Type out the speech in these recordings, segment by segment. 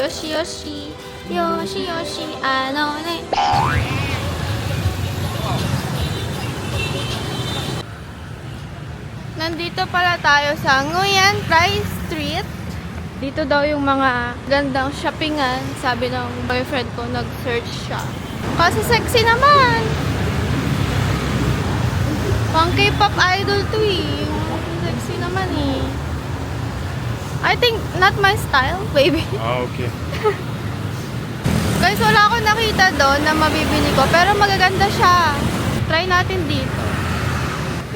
Yoshi Yoshi, Yoshi Yoshi, ano ne? Nandito pala tayo sa Nguyen Price Street. Dito daw yung mga gandang shoppingan. Sabi ng boyfriend ko, nag-search siya. Kasi sexy naman! Pang K-pop idol to eh. Sexy naman eh. I think not my style, baby. Ah, okay. Guys, wala akong nakita doon na mabibili ko. Pero magaganda siya. Try natin dito.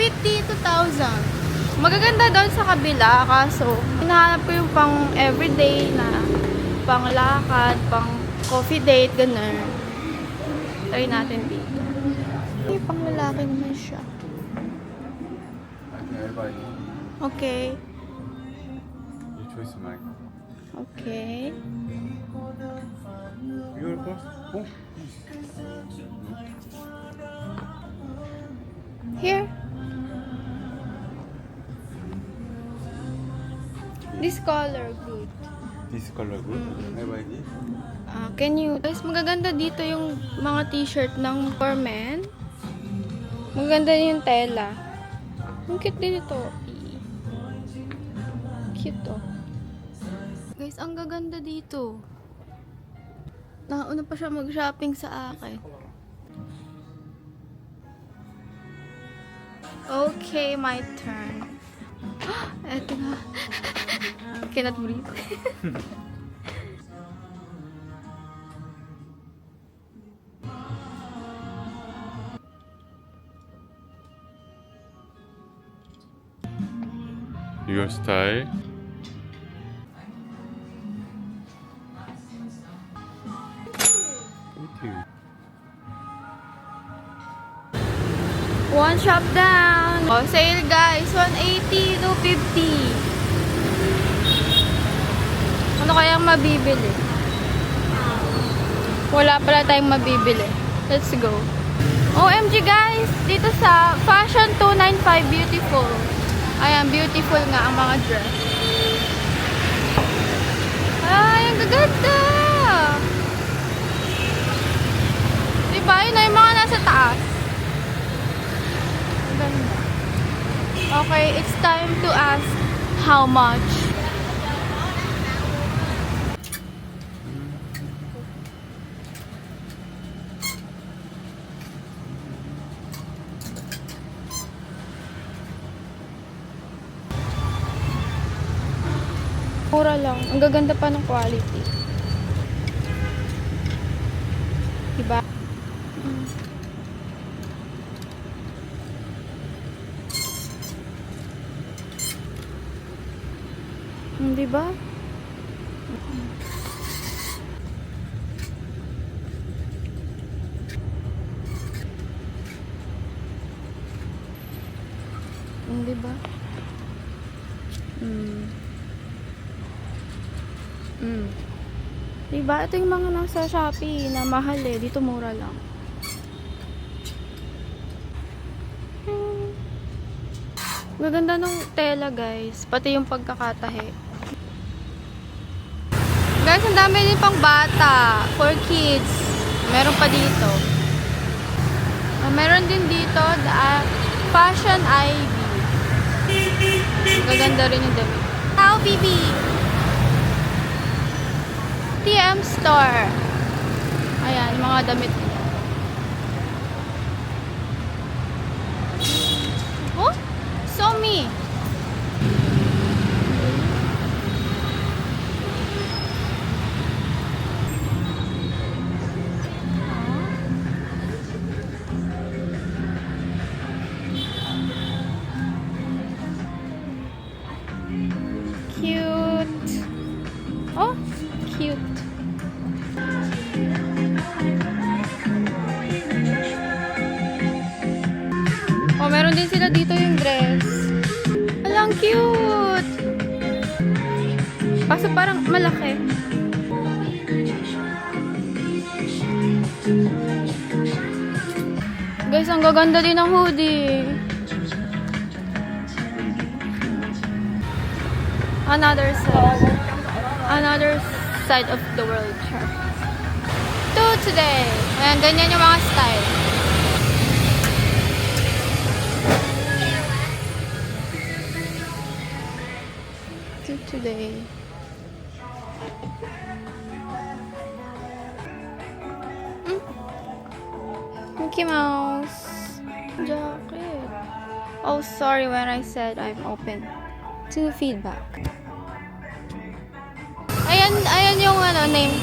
52,000. Magaganda doon sa kabila. Kaso, hinahanap ko yung pang everyday na pang lakad, pang coffee date, ganun. Try natin dito. Ay, pang lalaki naman siya. Okay. Your choice, Mike. Okay. Your course? Oh. Here. This color, good. This color good. I buy this. Can you... Guys, magaganda dito yung mga t-shirt ng for men. Maganda yung tela. Ang cute din ito. Cute oh. Guys, ang gaganda dito. Nauna pa siya mag-shopping sa akin. Okay, my turn. Eto na. Cannot breathe. Your style. One shop down. Oh, sale guys. 180 to 50. Ano kayang mabibili? Wala pala tayong mabibili. Let's go. OMG guys. Dito sa Fashion 295 Beautiful. Ayan, beautiful nga ang mga dress. Ay, ang gaganda. Diba? Yun na yung mga nasa taas. Ganda. Okay, it's time to ask how much. Mura lang. Ang gaganda pa ng quality. Diba? Diba? Diba? Diba? Ito yung mga nasa Shopee na mahal eh. Dito mura lang. Maganda nung tela guys. Pati yung pagkakatahe. Guys, ang dami din pang bata. For kids. Meron pa dito. Meron din dito. Fashion Ivy. Maganda rin yung damit. How, Bibi? TM Store. Ayan, yung mga damit nila. Oh? So me. Cute. Oh, cute. Oh, meron din sila dito yung dress. Alang cute. Kaso parang malaki. Guys, ang gaganda din ng hoodie. Another side of the world, char. Today. Ayan, ganyan yung mga style. Today. Mickey Mouse jacket. Oh, sorry when I said I'm open to feedback. Ayan yung name.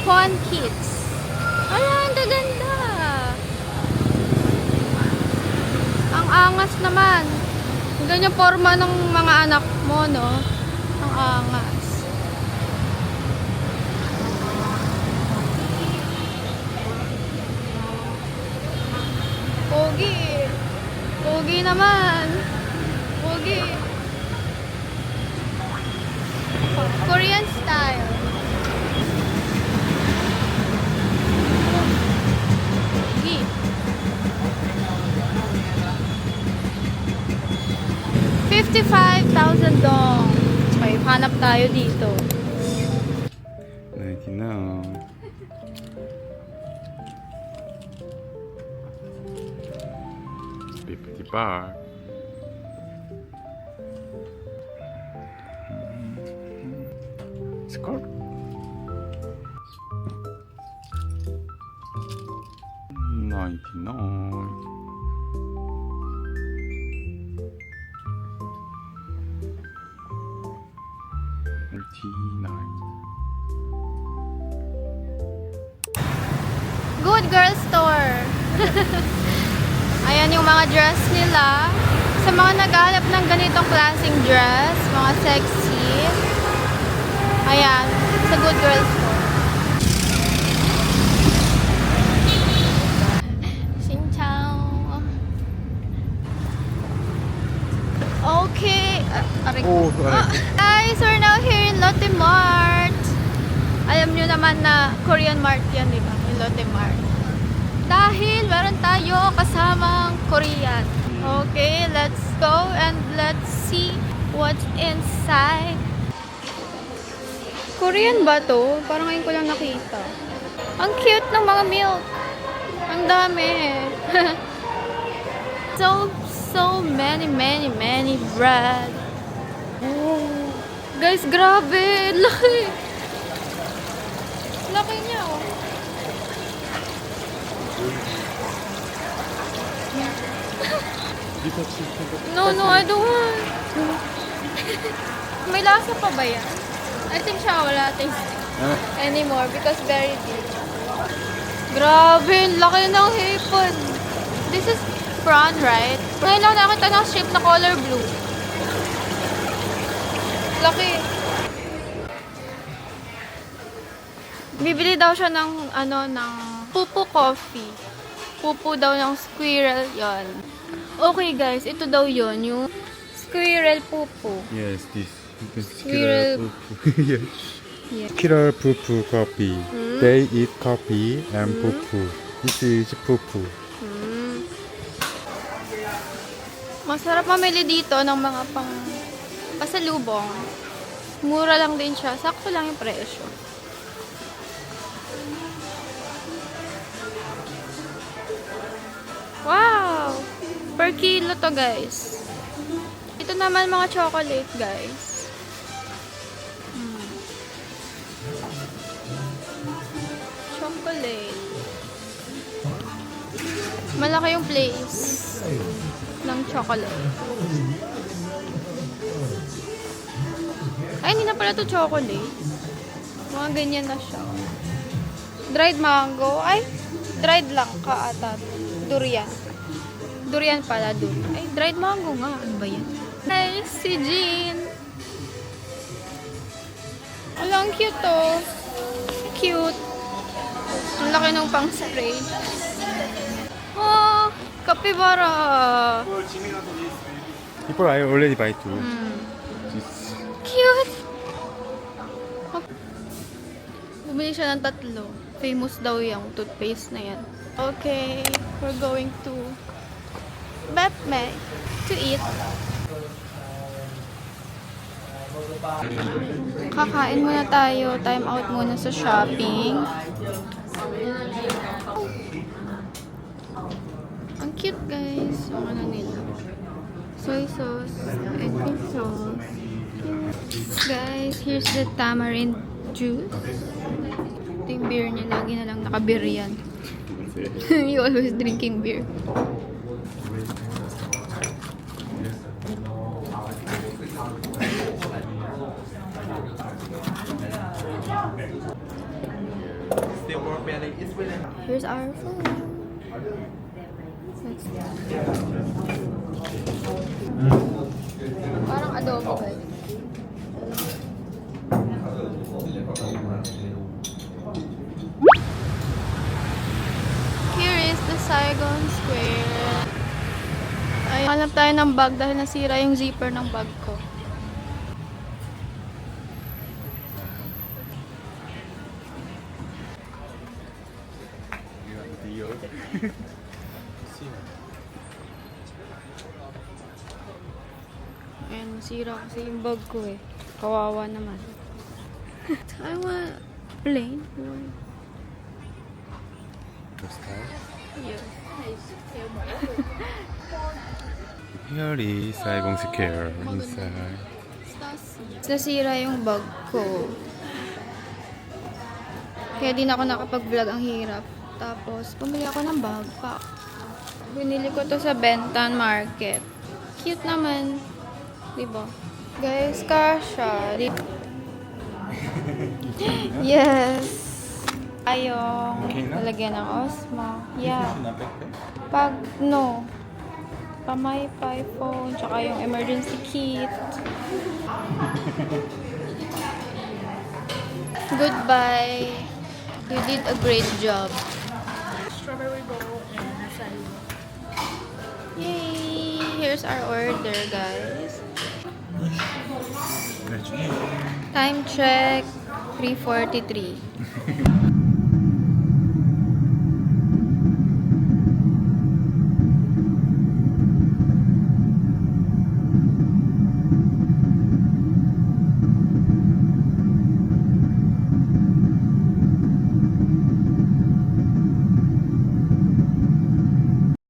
Juan Kids. Ayan, gaganda. Ang angas naman. Ganyan forma ng mga anak mo, no? Ang angas. Pogi. Pogi naman. Pogi. Korean style. Pogi. $55,000 dong. Okay, hanap tayo dito. Nike now. Bippity bar. Skirt. $99. Good Girl Store. Ayan yung mga dress nila. Sa mga naghahanap ng ganitong klaseng dress, mga sexy. Ayan, sa Good Girl Store. Xinchao. Okay. Oh, sorry. Guys, we're now here in Lotte Mart. Alam nyo naman na Korean Mart yan, di ba? Yung Lotte Mart. Dahil meron tayo kasamang Korean. Okay, let's go and let's see what's inside. Korean ba to? Parang ngayon ko lang nakita. Ang cute ng mga milk. Ang dami. So many bread. Oh. Guys, grabe. Laki. Laki niya, oh. No, I don't want. May lasa pa ba yan? I think siya wala taste anymore because very deep. Grabe, laki ng hipon. This is prawn, right? Ngayon lang nakita ng shape na color blue. Laki. Bibili daw siya ng ng pupu coffee. Pupu daw ng squirrel yon. Okay guys, ito daw yon yung squirrel pupu. Yes, this. Squirrel. Yes. Yeah. Killer poo-poo coffee. They eat coffee and poo-poo. This is poo-poo. Masarap mamili dito ng mga pasalubong. Mura lang din siya. Sakto lang yung presyo. Wow! Per kilo to, guys. Ito naman mga chocolate, guys. Chocolate. Malaki yung place ng chocolate. Ay, hindi na pala to chocolate. Mga ganyan na siya. Dried mango. Ay, dried lang ka ata. Durian. Durian pala dun. Ay, dried mango nga. Ano ba yan? Ay, si Jean. Wala, ang cute oh. Cute. Ang laki ng pang spray. Oh, capybara. People I already buy too. Cute. Bumili siya ng 3. Famous daw yung toothpaste na yan. Okay, we're going to Betme to eat. Kakain muna tayo. Time out muna sa shopping. Ang cute guys. Yung ano nila. Soy sauce. Egg sauce. Guys, here's the tamarind juice. Ito yung beer niya. Lagi na lang naka-beer yan. You always drinking beer. Here's our food. Parang adobo guys. Here is the Saigon Square. Ay, hanap tayo ng bag dahil nasira yung zipper ng bag ko. Ayan, nasira kasi yung bag ko eh. Kawawa naman. I want plain one. Yeah. Here is Saigon Square inside. Nasira yung bag ko. Kaya di na ako nakapag-vlog, ang hirap. Tapos, bumili ako ng backpack. Binili ko to sa Benton Market. Cute naman. Diba? Guys, kasha. Yes. Ayong lalagyan ng Osmo. Yeah. Pag, no. Pamaypay phone, tsaka yung emergency kit. Goodbye. You did a great job. Strawberry bowl and acai. Yay! Here's our order, guys. Time check, 3:43.